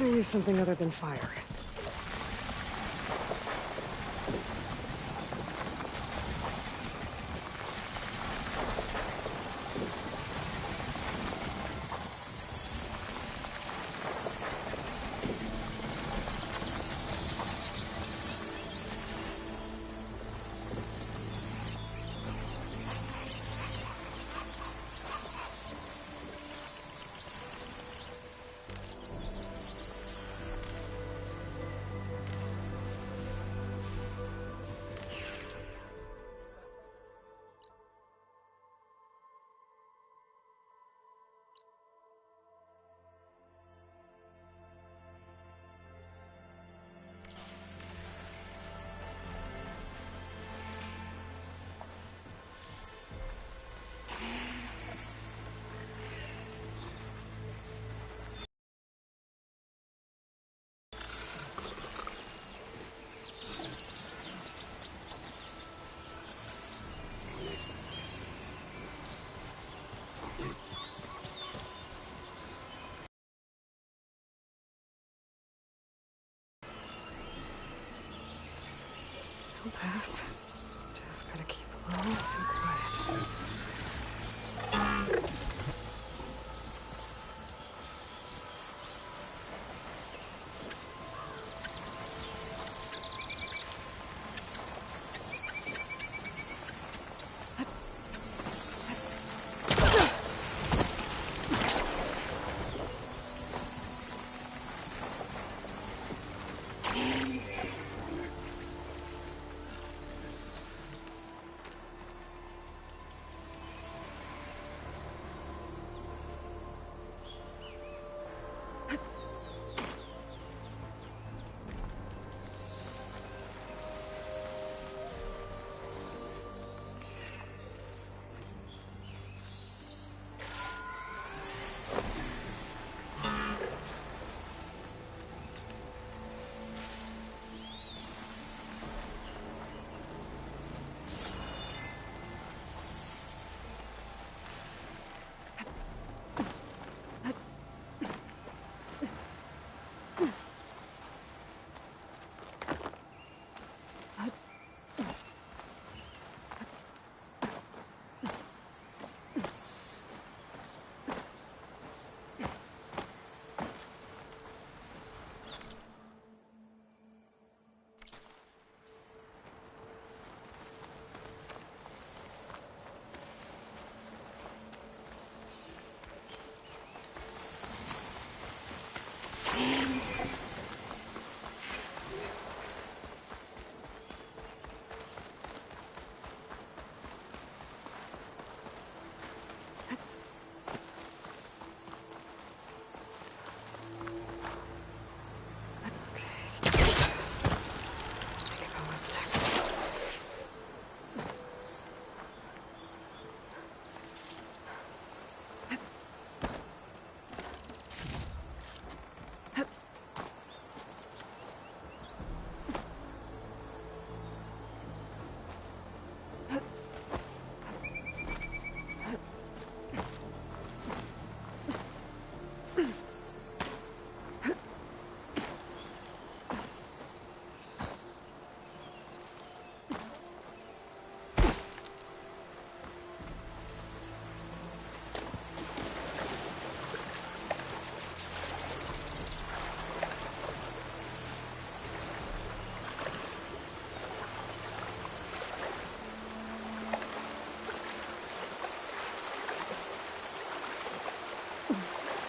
Better use something other than fire. Don't pass. Just gotta keep low and quiet.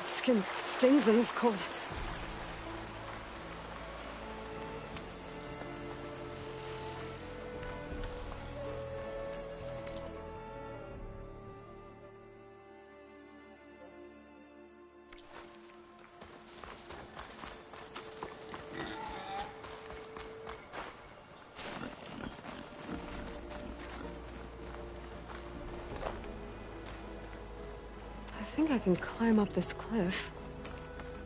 Skin stings in this cold. I think I can climb up this cliff.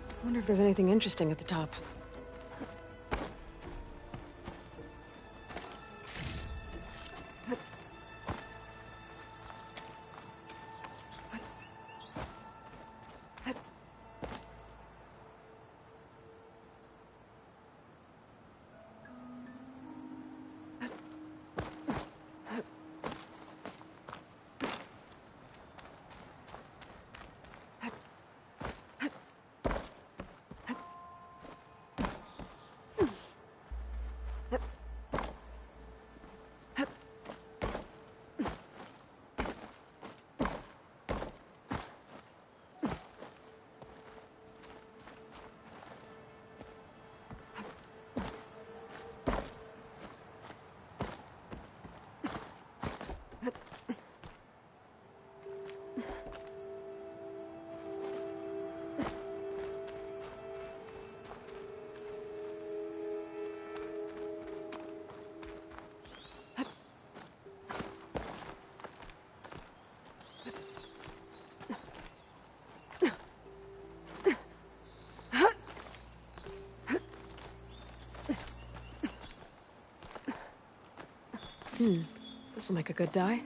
I wonder if there's anything interesting at the top. This'll make a good die.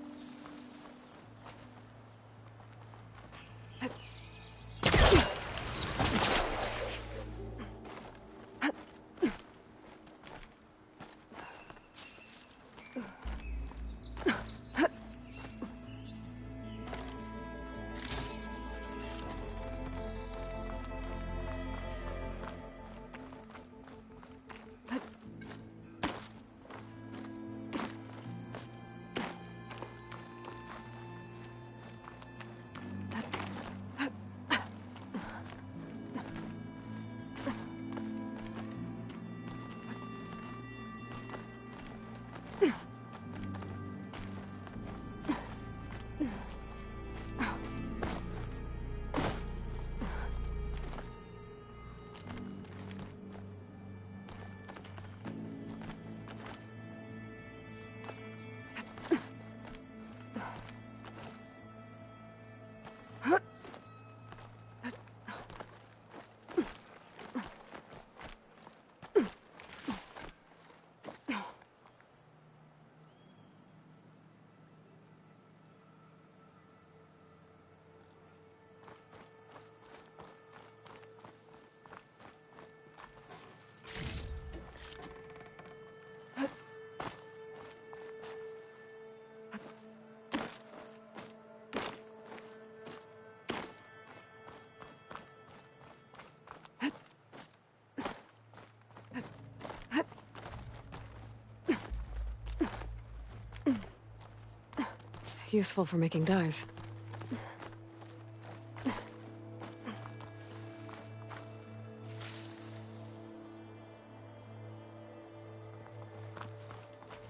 Useful for making dyes.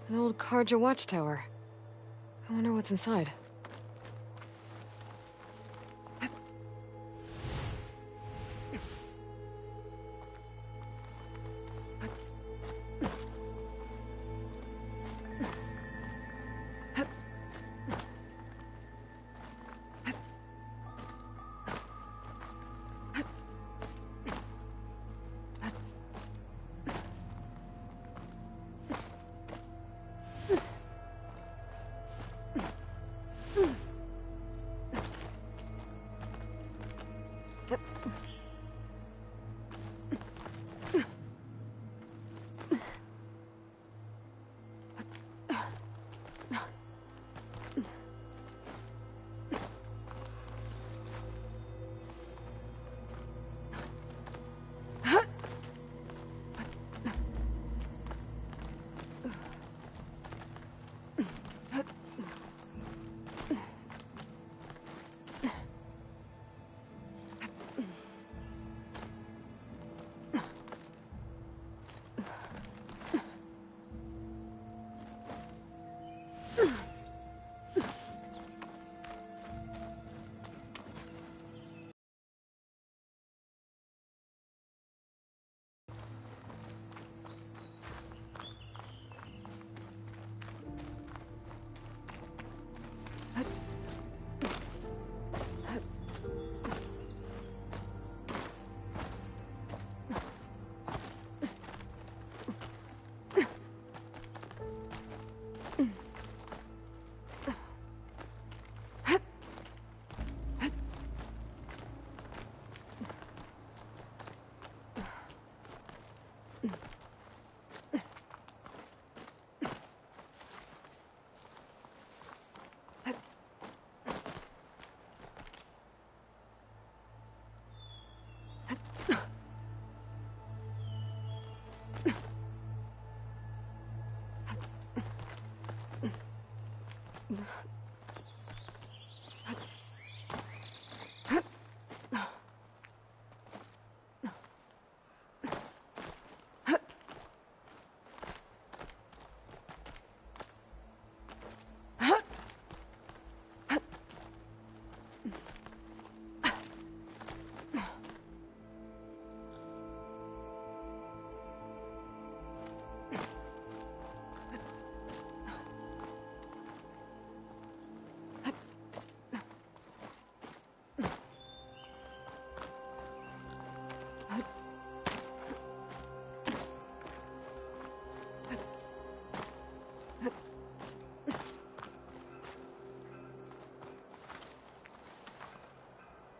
An old Karja watchtower. I wonder what's inside.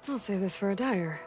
I'll save this for a dyer.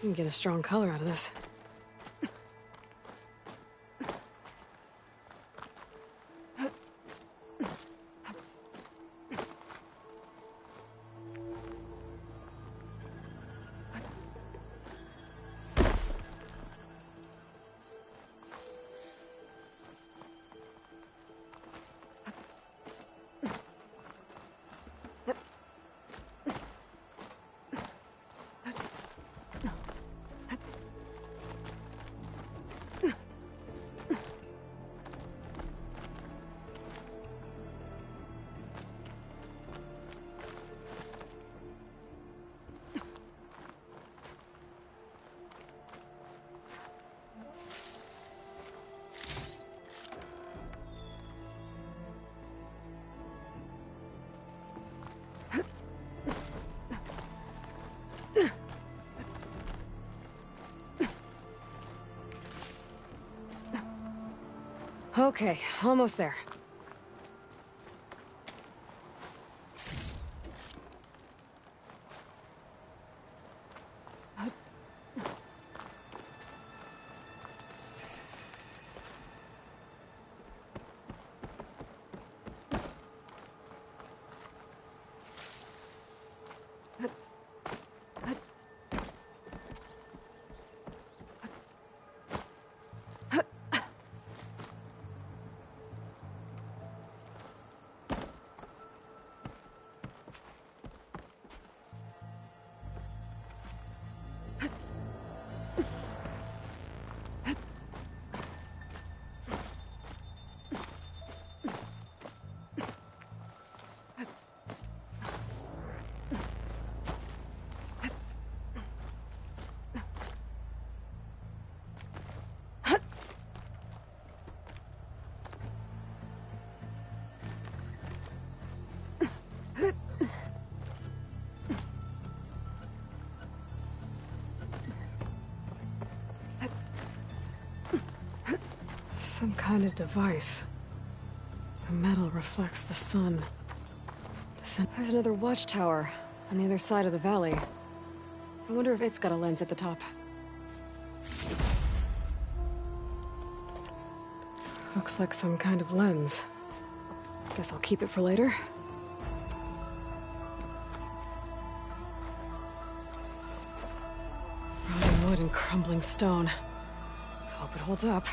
You can get a strong color out of this. Okay, almost there. Some kind of device. The metal reflects the sun. There's another watchtower on the other side of the valley. I wonder if it's got a lens at the top. Looks like some kind of lens. Guess I'll keep it for later. Rotting wood and crumbling stone. Hope it holds up.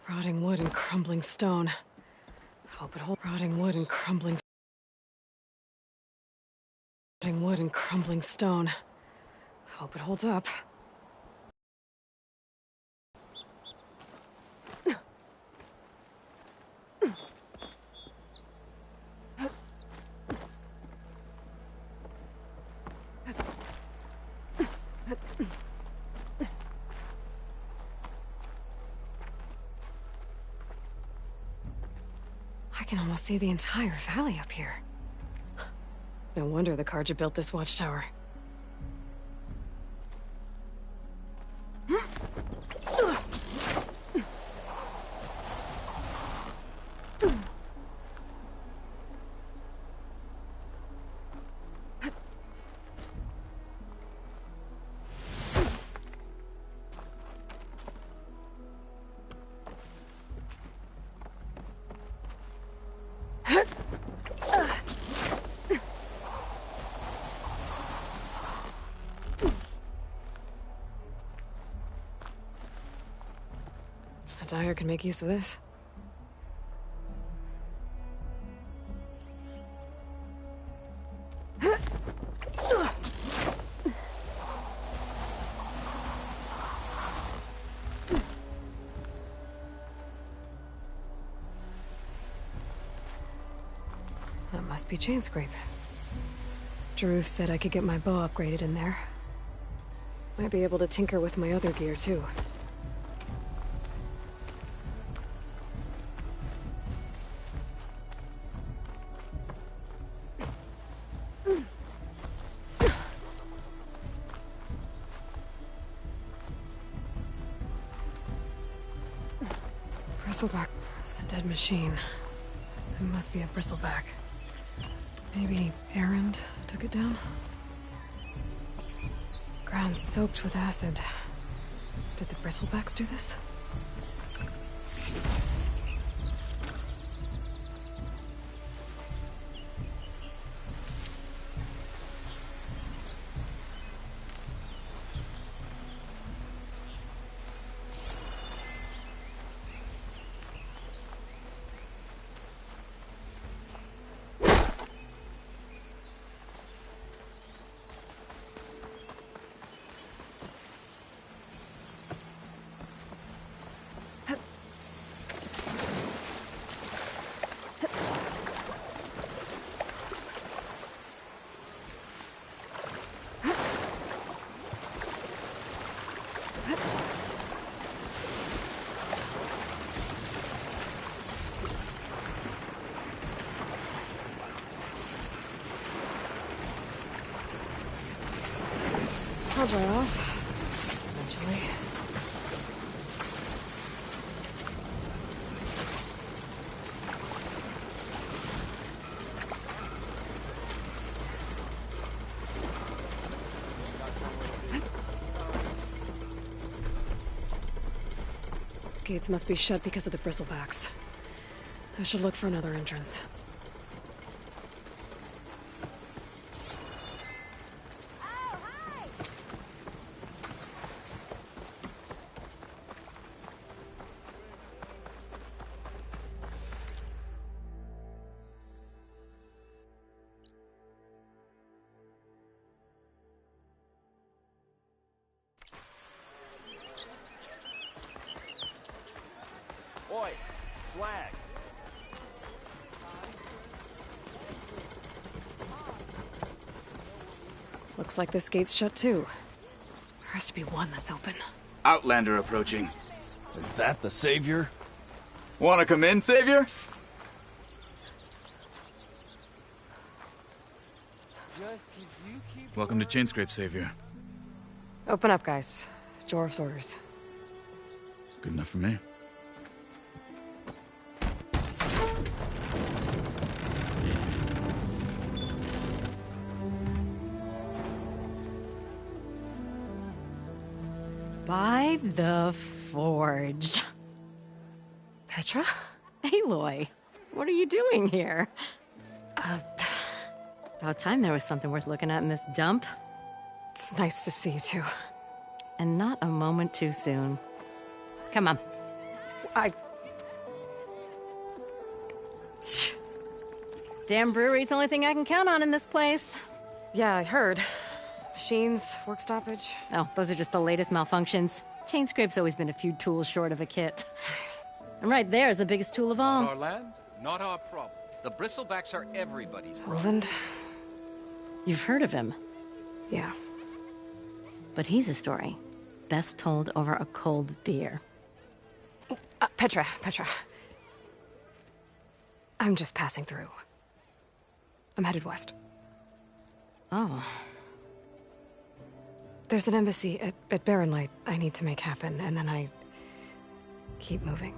Rotting wood and crumbling stone. Hope it holds. Rotting wood and crumbling. Rotting wood and crumbling stone. Hope it holds up. almost see the entire valley up here. No wonder the Carja built this watchtower. Dyer can make use of this. That must be chain scrape. Drew said I could get my bow upgraded in there. Might be able to tinker with my other gear too. Bristleback. It's a dead machine. It must be a bristleback. Maybe Errand took it down? Ground soaked with acid. Did the bristlebacks do this? I'll dry off. Eventually. Gates must be shut because of the bristlebacks. I should look for another entrance. Oi! Flag! Looks like this gate's shut too. There has to be one that's open. Outlander approaching. Is that the savior? Wanna come in, Savior? Welcome to Chainscrape, Savior. Open up, guys. Jorv's orders. Good enough for me. By the Forge. Petra? Aloy, what are you doing here? About time there was something worth looking at in this dump. It's nice to see you too. And not a moment too soon. Come on. Damn brewery's the only thing I can count on in this place. Yeah, I heard. Machines, work stoppage. Oh, those are just the latest malfunctions. Chainscrape's always been a few tools short of a kit. And right there is the biggest tool of all. Our land, not our problem. The bristlebacks are everybody's problem. Roland? You've heard of him, Yeah. but he's a story best told over a cold beer. Petra. I'm just passing through. I'm headed west. Oh. There's an embassy at Barren Light I need to make happen, and then I keep moving.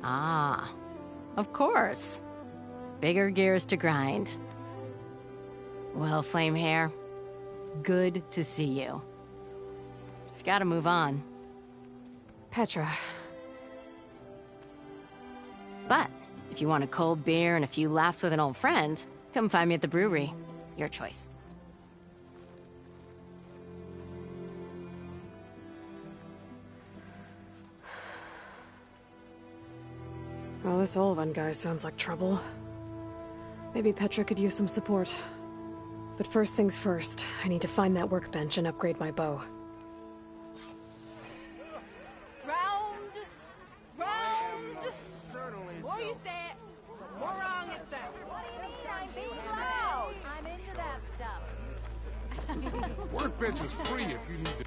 Ah. Of course. Bigger gears to grind. Well, Flamehair, good to see you. I've got to move on. Petra. But if you want a cold beer and a few laughs with an old friend, come find me at the brewery. Your choice. Well, this Olvan guy sounds like trouble. Maybe Petra could use some support. But first things first, I need to find that workbench and upgrade my bow. Round! More you say it, more wrong it sounds. What do you mean I'm being loud? I'm into that stuff. Workbench is free if you need to.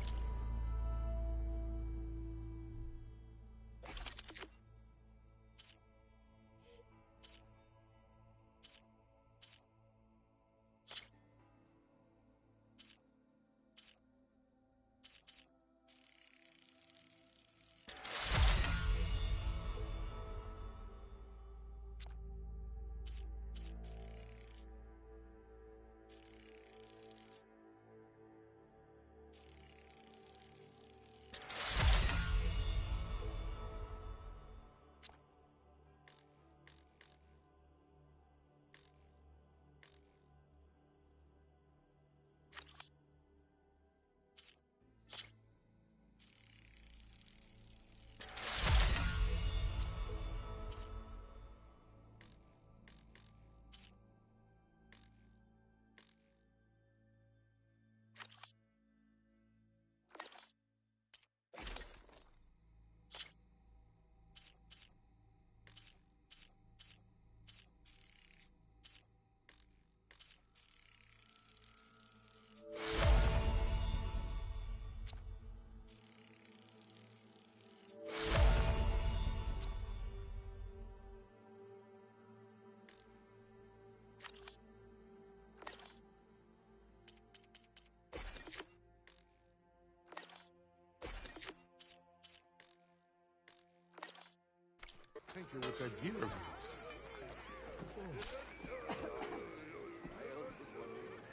Tinker with that gear of yours.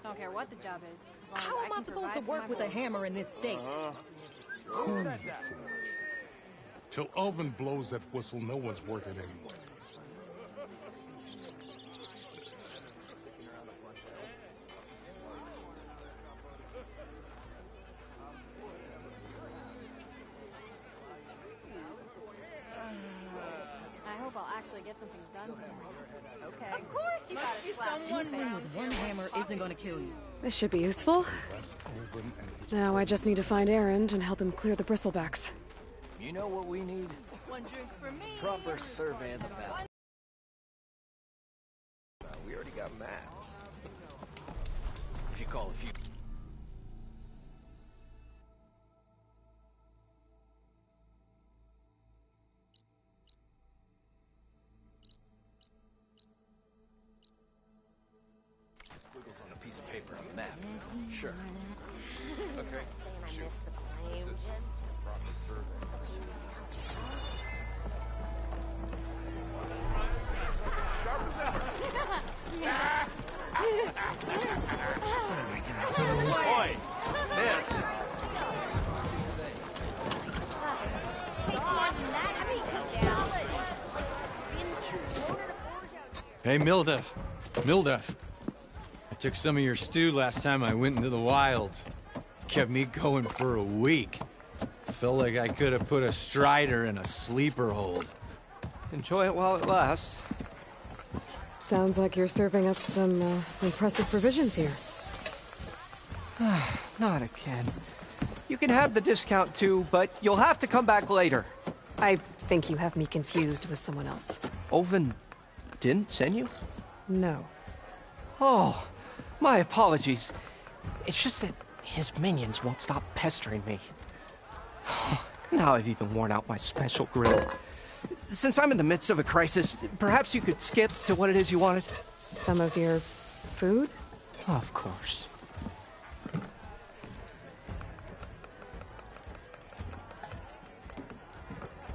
Don't care what the job is. As long How as am I can supposed to provide for work my with a boys. hammer in this state? Cool you for. Till Oven blows that whistle, no one's working anyway. I hope I'll actually get something done here. Okay. Of course you gotta slap someone with one hammer isn't gonna kill you. This should be useful. West Oven and Now I just need to find Erend and help him clear the bristlebacks. You know what we need? One drink for me. Proper survey of the valley. We already got maps. If you call a few. Squiggles on a piece of paper on a map. Sure. Okay. I missed the blame, just Boy! Miss! Hey, Mildef. Mildef. I took some of your stew last time I went into the wilds. Kept me going for a week. Felt like I could have put a strider in a sleeper hold. Enjoy it while it lasts. Sounds like you're serving up some impressive provisions here. Not again. You can have the discount too, but you'll have to come back later. I think you have me confused with someone else. Oven didn't send you? No. Oh, my apologies. It's just that his minions won't stop pestering me. Now I've even worn out my special grill. Since I'm in the midst of a crisis, perhaps you could skip to what it is you wanted? Some of your food? Of course.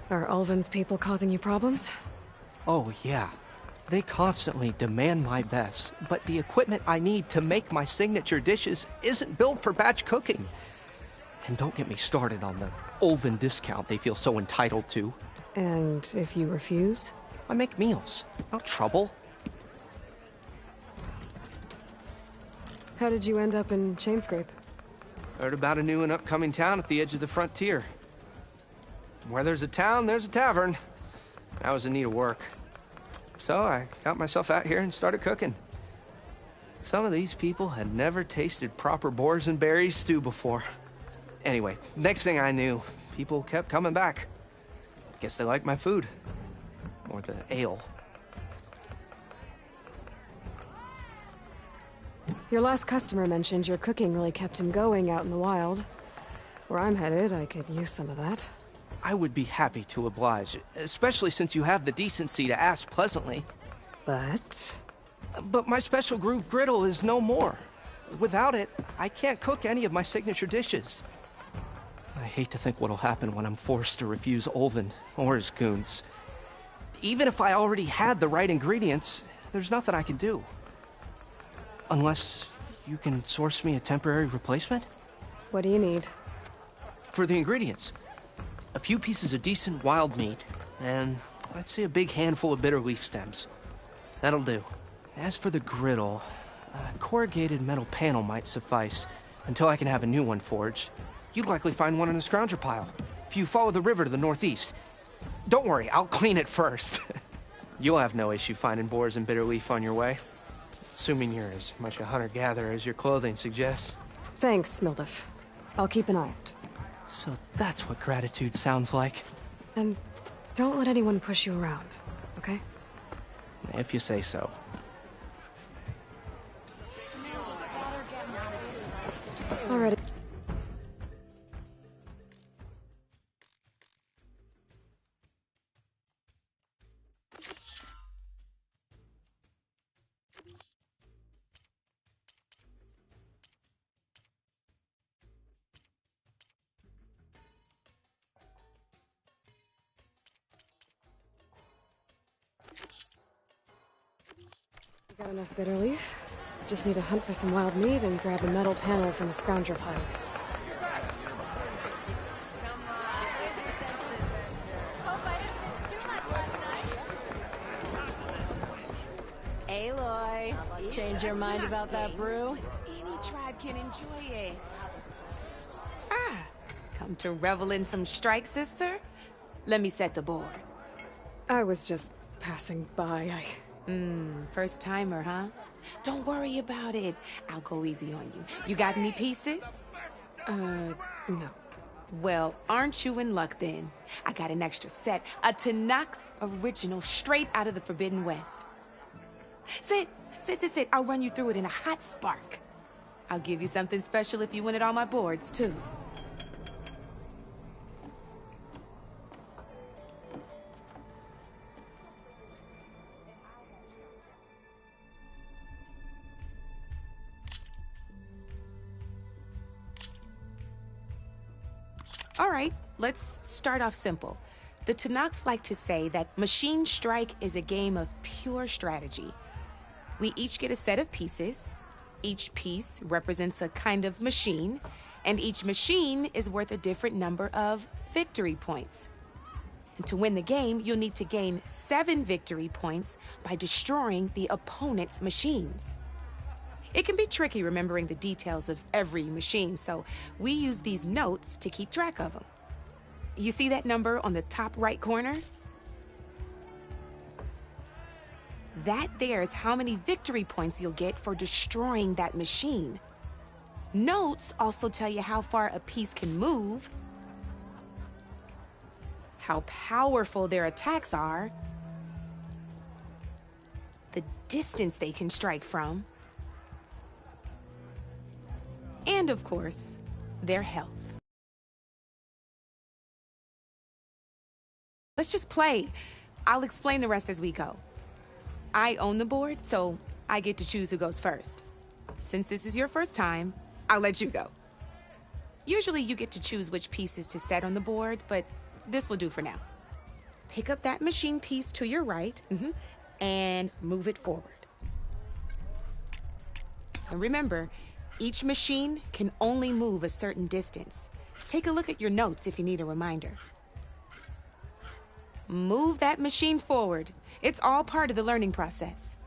Are Ulvin's people causing you problems? Oh, yeah. They constantly demand my best, but the equipment I need to make my signature dishes isn't built for batch cooking. And don't get me started on the Ulvin discount they feel so entitled to. And if you refuse? I make meals. No trouble. How did you end up in Chainscrape? Heard about a new and upcoming town at the edge of the frontier. Where there's a town, there's a tavern. I was in need of work. So I got myself out here and started cooking. Some of these people had never tasted proper boars and berries stew before. Anyway, next thing I knew, people kept coming back. Guess they liked my food. Or the ale. Your last customer mentioned your cooking really kept him going out in the wild. Where I'm headed, I could use some of that. I would be happy to oblige, especially since you have the decency to ask pleasantly. But my special groove griddle is no more. Without it, I can't cook any of my signature dishes. I hate to think what'll happen when I'm forced to refuse Ulvin or his goons. Even if I already had the right ingredients, there's nothing I can do. Unless you can source me a temporary replacement? What do you need? For the ingredients, a few pieces of decent wild meat, and I'd say a big handful of bitter leaf stems. That'll do. As for the griddle, a corrugated metal panel might suffice until I can have a new one forged. You'd likely find one in a scrounger pile, if you follow the river to the northeast. Don't worry, I'll clean it first. You'll have no issue finding boars and bitter leaf on your way. Assuming you're as much a hunter-gatherer as your clothing suggests. Thanks, Mildef. I'll keep an eye out. So that's what gratitude sounds like. And don't let anyone push you around, okay? If you say so. Alrighty. Got enough bitter leaf? Just need to hunt for some wild meat and grab a metal panel from a scrounger pile. Aloy, change your mind about that brew? Any tribe can enjoy it. Ah, come to revel in some strike, sister? Let me set the board. I was just passing by. First timer, huh? Don't worry about it. I'll go easy on you. You got any pieces? No. Well, aren't you in luck then? I got an extra set, a Tanakh original straight out of the Forbidden West. Sit. I'll run you through it in a hot spark. I'll give you something special if you win it on my boards, too. All right, let's start off simple. The Tanakh like to say that Machine Strike is a game of pure strategy. We each get a set of pieces. Each piece represents a kind of machine, and each machine is worth a different number of victory points. And to win the game, you'll need to gain 7 victory points by destroying the opponent's machines. It can be tricky remembering the details of every machine, so we use these notes to keep track of them. You see that number on the top right corner? That there is how many victory points you'll get for destroying that machine. Notes also tell you how far a piece can move, how powerful their attacks are, the distance they can strike from, and of course, their health. Let's just play. I'll explain the rest as we go. I own the board, so I get to choose who goes first. Since this is your first time, I'll let you go. Usually you get to choose which pieces to set on the board, but this will do for now. Pick up that machine piece to your right, and move it forward. And remember, each machine can only move a certain distance. Take a look at your notes if you need a reminder. Move that machine forward. It's all part of the learning process.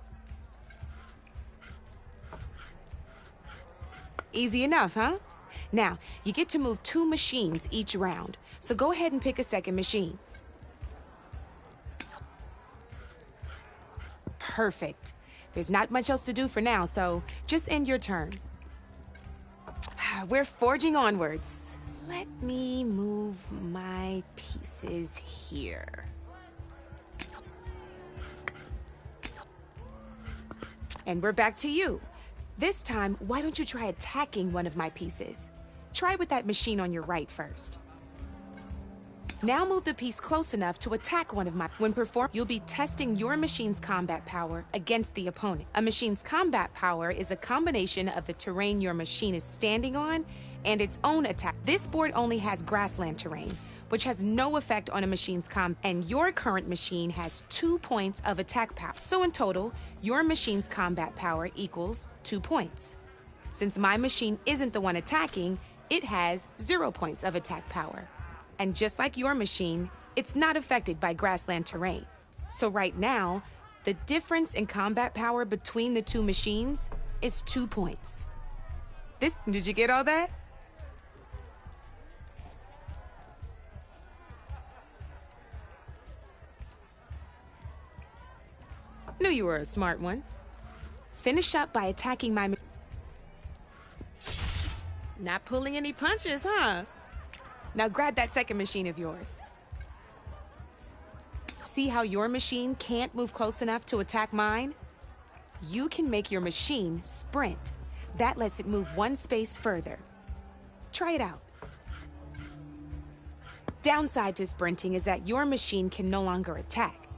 Easy enough, huh? Now, you get to move 2 machines each round, so go ahead and pick a second machine. Perfect. There's not much else to do for now, so just end your turn. We're forging onwards. Let me move my pieces here. And we're back to you. This time, why don't you try attacking one of my pieces? Try with that machine on your right first. Now move the piece close enough to attack one of my... When performed, you'll be testing your machine's combat power against the opponent. A machine's combat power is a combination of the terrain your machine is standing on and its own attack. This board only has grassland terrain, which has no effect on a machine's and your current machine has 2 points of attack power. So in total, your machine's combat power equals 2 points. Since my machine isn't the one attacking, it has 0 points of attack power. And just like your machine, it's not affected by grassland terrain. So right now, the difference in combat power between the 2 machines is 2 points. Did you get all that? Knew you were a smart one. Finish up by attacking my... Not pulling any punches, huh? Now grab that second machine of yours. See how your machine can't move close enough to attack mine? You can make your machine sprint. That lets it move 1 space further. Try it out. Downside to sprinting is that your machine can no longer attack.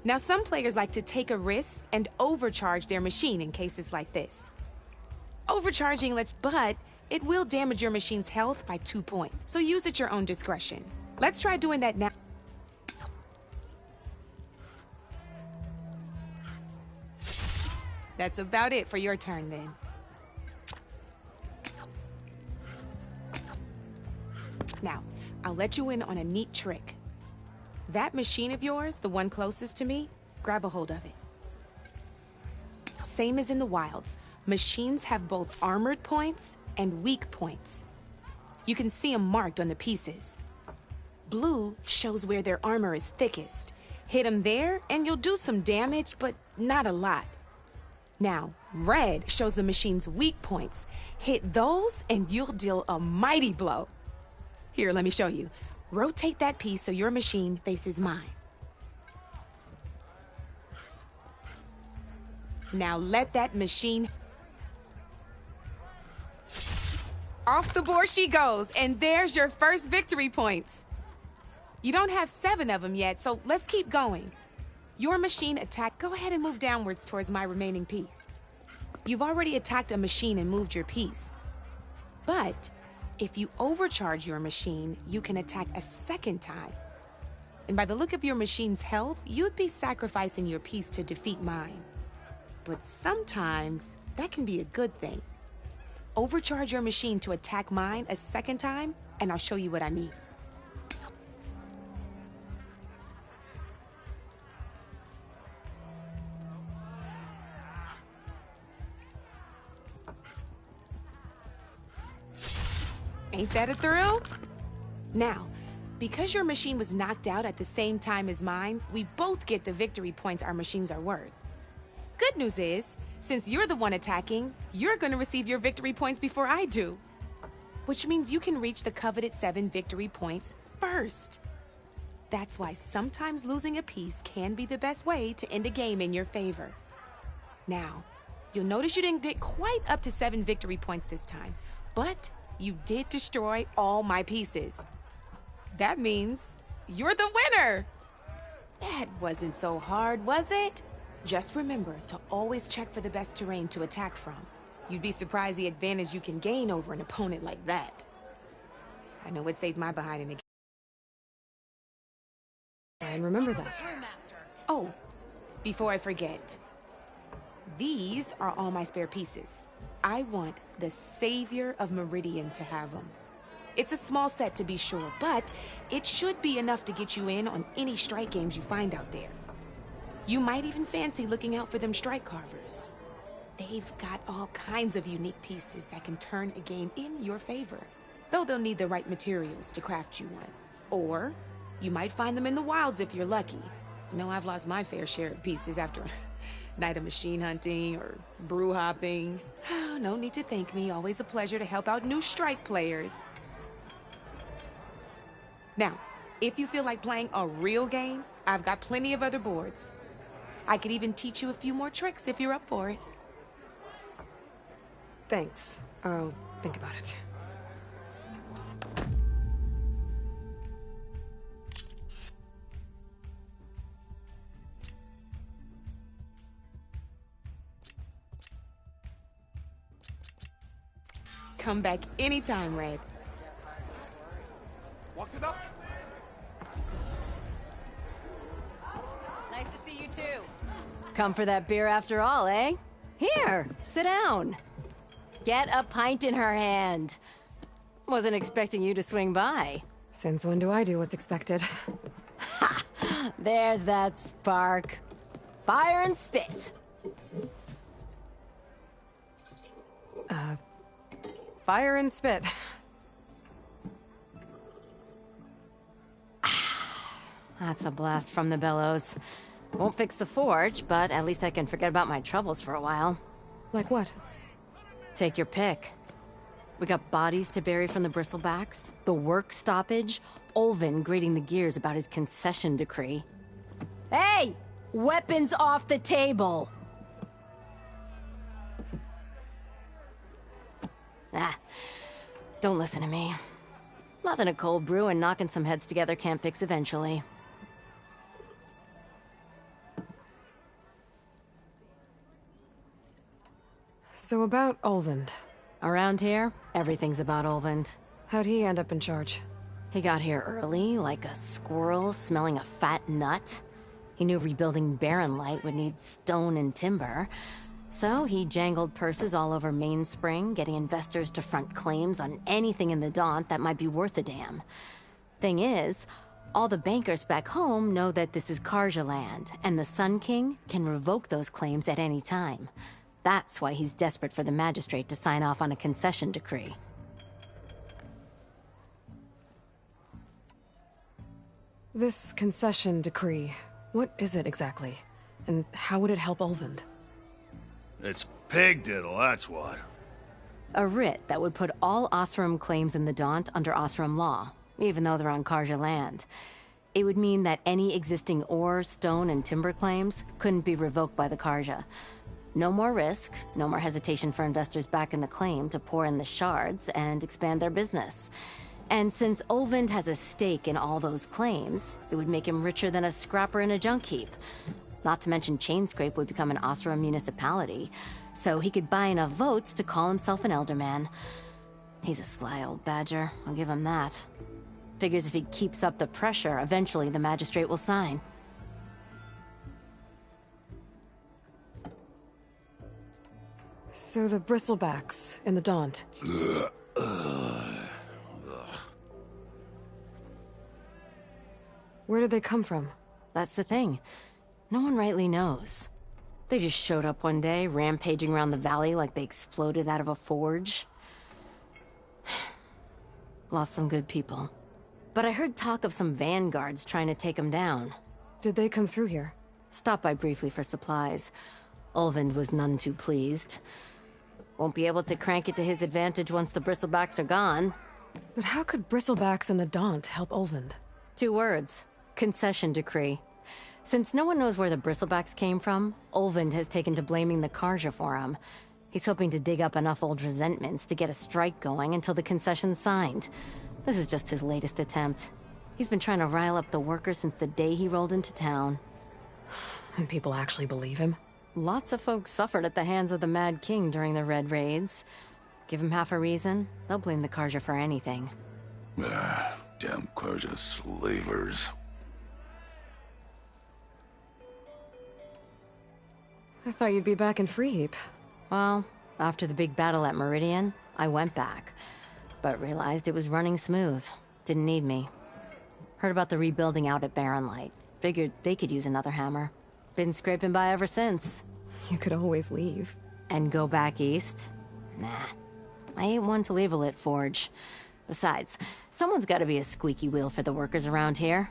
Now, some players like to take a risk and overcharge their machine in cases like this. Overcharging but it will damage your machine's health by 2 points, so use at your own discretion. Let's try doing that now. That's about it for your turn, then. Now, I'll let you in on a neat trick. That machine of yours, the one closest to me, grab a hold of it. Same as in the wilds, machines have both armored points and weak points. You can see them marked on the pieces. Blue shows where their armor is thickest. Hit them there and you'll do some damage, but not a lot. Now, red shows the machine's weak points. Hit those and you'll deal a mighty blow. Here, let me show you. Rotate that piece so your machine faces mine. Now let that machine... Off the board she goes, and there's your first victory points. You don't have 7 of them yet, so let's keep going. Your machine attacked. Go ahead and move downwards towards my remaining piece. You've already attacked a machine and moved your piece. But if you overcharge your machine, you can attack a second time. And by the look of your machine's health, you'd be sacrificing your piece to defeat mine. But sometimes that can be a good thing. Overcharge your machine to attack mine a second time, and I'll show you what I mean. Ain't that a thrill? Now, because your machine was knocked out at the same time as mine, we both get the victory points our machines are worth. Good news is, since you're the one attacking, you're gonna receive your victory points before I do. Which means you can reach the coveted 7 victory points first. That's why sometimes losing a piece can be the best way to end a game in your favor. Now, you'll notice you didn't get quite up to 7 victory points this time, but you did destroy all my pieces. That means you're the winner! That wasn't so hard, was it? Just remember to always check for the best terrain to attack from. You'd be surprised the advantage you can gain over an opponent like that. I know it saved my behind in the game. And remember that. Oh, before I forget. These are all my spare pieces. I want the Savior of Meridian to have them. It's a small set to be sure, but it should be enough to get you in on any strike games you find out there. You might even fancy looking out for them strike carvers. They've got all kinds of unique pieces that can turn a game in your favor, though they'll need the right materials to craft you one. Or you might find them in the wilds if you're lucky. You know, I've lost my fair share of pieces after a night of machine hunting or brew hopping. No need to thank me. Always a pleasure to help out new strike players. Now, if you feel like playing a real game, I've got plenty of other boards. I could even teach you a few more tricks if you're up for it. Thanks. I'll think about it. Come back anytime, Red. Walked it up. Nice to see you too. Come for that beer after all, eh? Here, sit down. Get a pint in her hand. Wasn't expecting you to swing by. Since when do I do what's expected? Ha! There's that spark. Fire and spit. Fire and spit. That's a blast from the bellows. Won't fix the forge, but at least I can forget about my troubles for a while. Like what? Take your pick. We got bodies to bury from the bristlebacks, the work stoppage, Olvin grating the gears about his concession decree. Hey! Weapons off the table! Don't listen to me. Nothing a cold brew and knocking some heads together can't fix eventually. So about Olvind. Around here, everything's about Olvind. How'd he end up in charge? He got here early, like a squirrel smelling a fat nut. He knew rebuilding Barren Light would need stone and timber. So he jangled purses all over Mainspring, getting investors to front claims on anything in the Daunt that might be worth a damn. Thing is, all the bankers back home know that this is Karja land, and the Sun King can revoke those claims at any time. That's why he's desperate for the magistrate to sign off on a concession decree. This concession decree, what is it exactly? And how would it help Olvind? It's pig diddle, that's what. A writ that would put all Osram claims in the Daunt under Osram law, even though they're on Karja land. It would mean that any existing ore, stone, and timber claims couldn't be revoked by the Karja. No more risk, no more hesitation for investors back in the claim to pour in the shards and expand their business. And since Olvind has a stake in all those claims, it would make him richer than a scrapper in a junk heap. Not to mention Chainscrape would become an Osram municipality, so he could buy enough votes to call himself an elderman. He's a sly old badger, I'll give him that. Figures if he keeps up the pressure, eventually the magistrate will sign. So the bristlebacks in the Daunt. Where did they come from? That's the thing. No one rightly knows. They just showed up one day, rampaging around the valley like they exploded out of a forge. Lost some good people. But I heard talk of some vanguards trying to take them down. Did they come through here? Stopped by briefly for supplies. Olvind was none too pleased. Won't be able to crank it to his advantage once the bristlebacks are gone. But how could bristlebacks in the Daunt help Olvind? 2 words. Concession decree. Since no one knows where the bristlebacks came from, Olvind has taken to blaming the Karja for him. He's hoping to dig up enough old resentments to get a strike going until the concession's signed. This is just his latest attempt. He's been trying to rile up the workers since the day he rolled into town. And people actually believe him? Lots of folks suffered at the hands of the Mad King during the Red Raids. Give him half a reason, they'll blame the Karja for anything. Damn Karja slavers. I thought you'd be back in Freeheap. Well, after the big battle at Meridian, I went back. But realized it was running smooth. Didn't need me. Heard about the rebuilding out at Barren Light. Figured they could use another hammer. Been scraping by ever since. You could always leave. And go back east? Nah. I ain't one to leave a lit forge. Besides, someone's gotta be a squeaky wheel for the workers around here.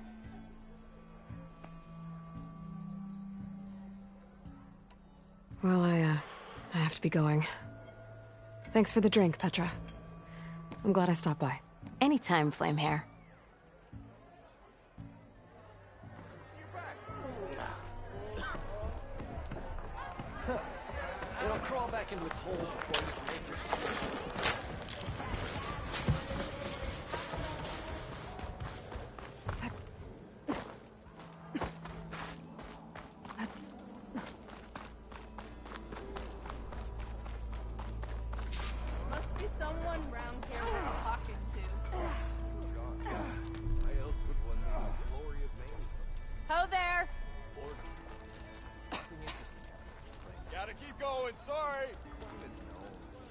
Well, I have to be going. Thanks for the drink, Petra. I'm glad I stopped by. Anytime, Flamehair. It'll crawl back into its hole before you can make your... Must be someone round here we're talking to. Ho there! Gotta keep going, sorry.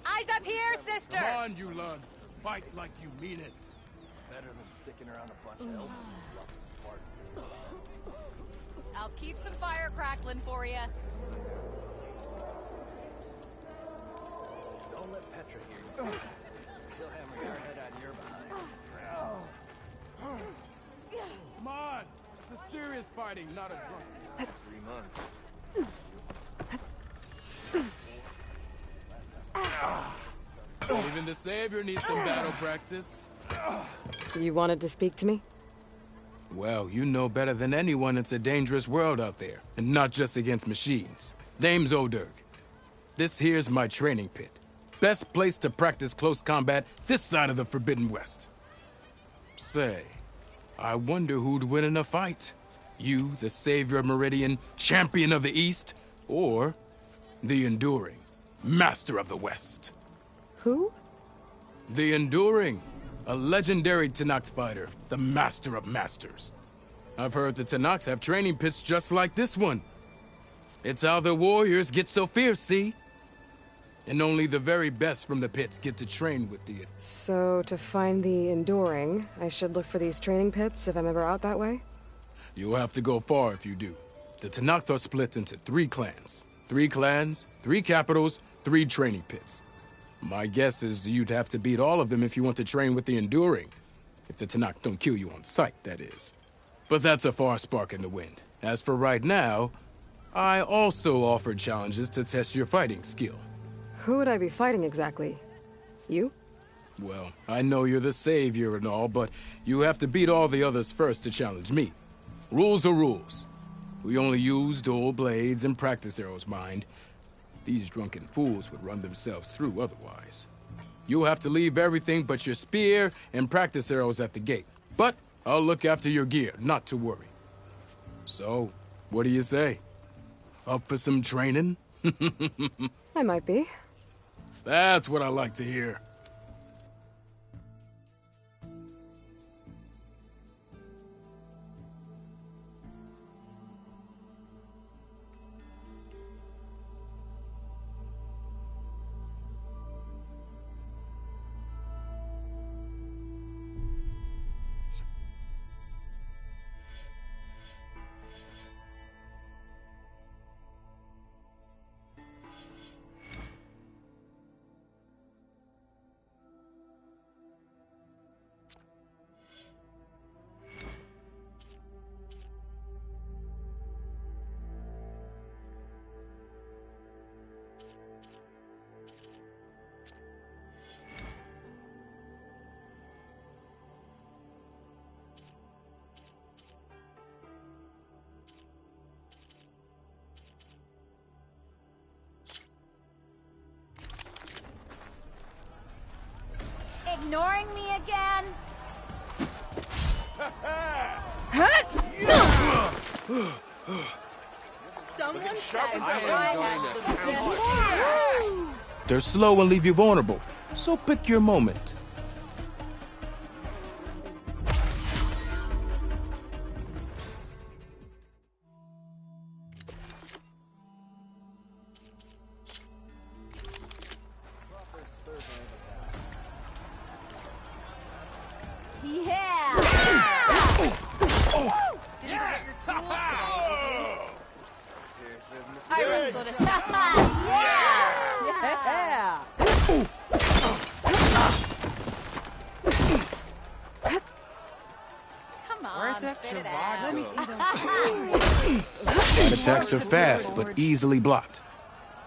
Eyes up here, sister! Come on, you lugs. Fight like you mean it. Better than sticking around a bunch of elderly smart. I'll keep some fire crackling for you. Don't let Petra hear you. She'll hammer your head out of your behind. Come on. It's a serious fighting, not a drunk. 3 months. Even the Savior needs some battle practice. You wanted to speak to me? Well, you know better than anyone it's a dangerous world out there, and not just against machines. Name's O'Dirk. This here's my training pit. Best place to practice close combat this side of the Forbidden West. Say, I wonder who'd win in a fight. You, the Savior of Meridian, Champion of the East, or the Enduring, Master of the West. Who? The Enduring, a legendary Tenakth fighter, the Master of Masters. I've heard the Tenakth have training pits just like this one. It's how the warriors get so fierce, see? And only the very best from the pits get to train with the... So, to find the Enduring, I should look for these training pits if I'm ever out that way? You'll have to go far if you do. The Tenakth are split into 3 clans. 3 clans, 3 capitals, 3 training pits. My guess is you'd have to beat all of them if you want to train with the Enduring. If the Tenakth don't kill you on sight, that is. But that's a far spark in the wind. As for right now, I also offer challenges to test your fighting skill. Who would I be fighting exactly? You? Well, I know you're the Savior and all, but you have to beat all the others first to challenge me. Rules are rules. We only use dual blades and practice arrows, mind. These drunken fools would run themselves through otherwise. You'll have to leave everything but your spear and practice arrows at the gate. But I'll look after your gear, not to worry. So, what do you say? Up for some training? I might be. That's what I like to hear. Ignoring me again? Someone said They're slow and leave you vulnerable, so pick your moment. Yeah! I wrestled a Yeah! Come on, Where'd that spit it Chavato out. go? Let me see those Side attacks are fast, but easily blocked.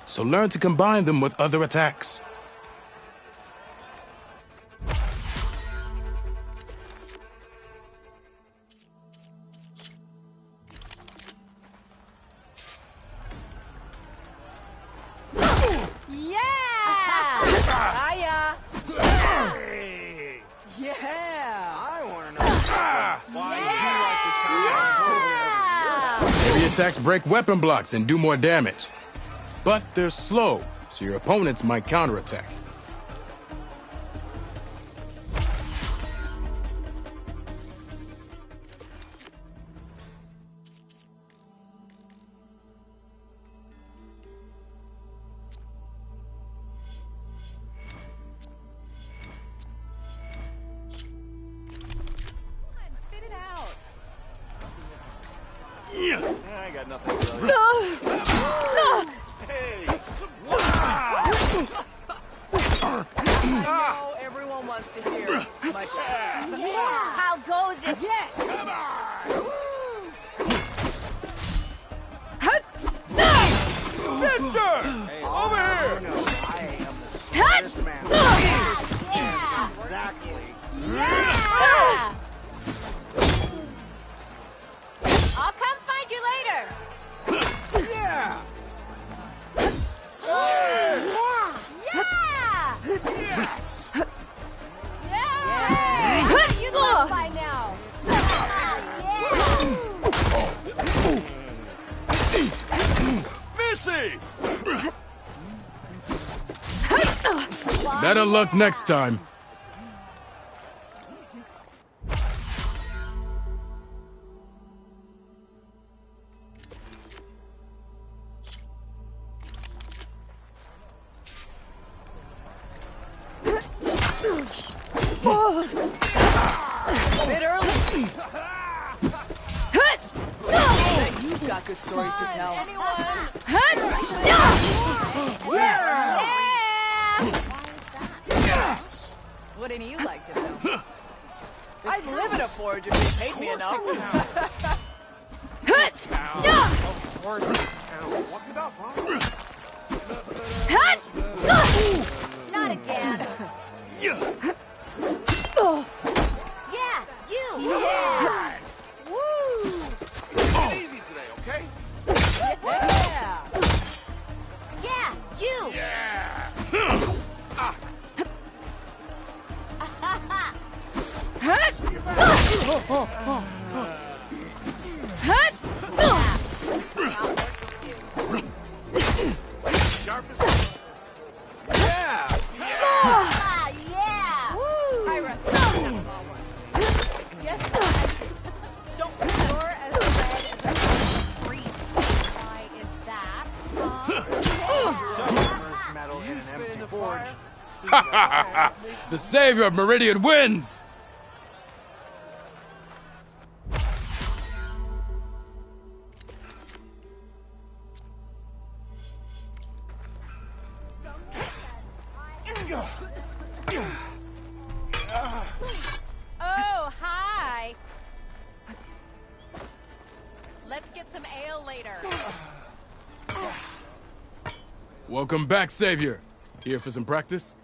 So learn to combine them with other attacks. Yeah! Hiya! Yeah! I want to know why Heavy attacks break weapon blocks and do more damage. But they're slow, so your opponents might counterattack. Spit it out. I got nothing to tell you. I know everyone wants to hear my job. Yeah! How goes it? Yes! Come on! Sister! Hey, over here! No, I am the smartest man. Yeah! Exactly. Yeah! I'll come find you later. Yeah! Yeah! Yes! Yeah! You know by now. Missy! Better luck next time. Bit early. Bet you've got good stories to tell. Wouldn't you like to know? I'd live in a forge if they paid me enough. Of course it's town. Walk it up, huh? Not again. Yeah! Yeah, you. Yeah. Woo. Take it easy today, okay? Yeah. Yeah, you. Yeah! Sharpest. Yeah! Ah, yeah. Woo. I wrestled. Yes. Don't You're as red as a street. Why is that? Metal in an empty forge. The savior of Meridian wins! Oh, hi. Let's get some ale later. Welcome back, savior. Here for some practice?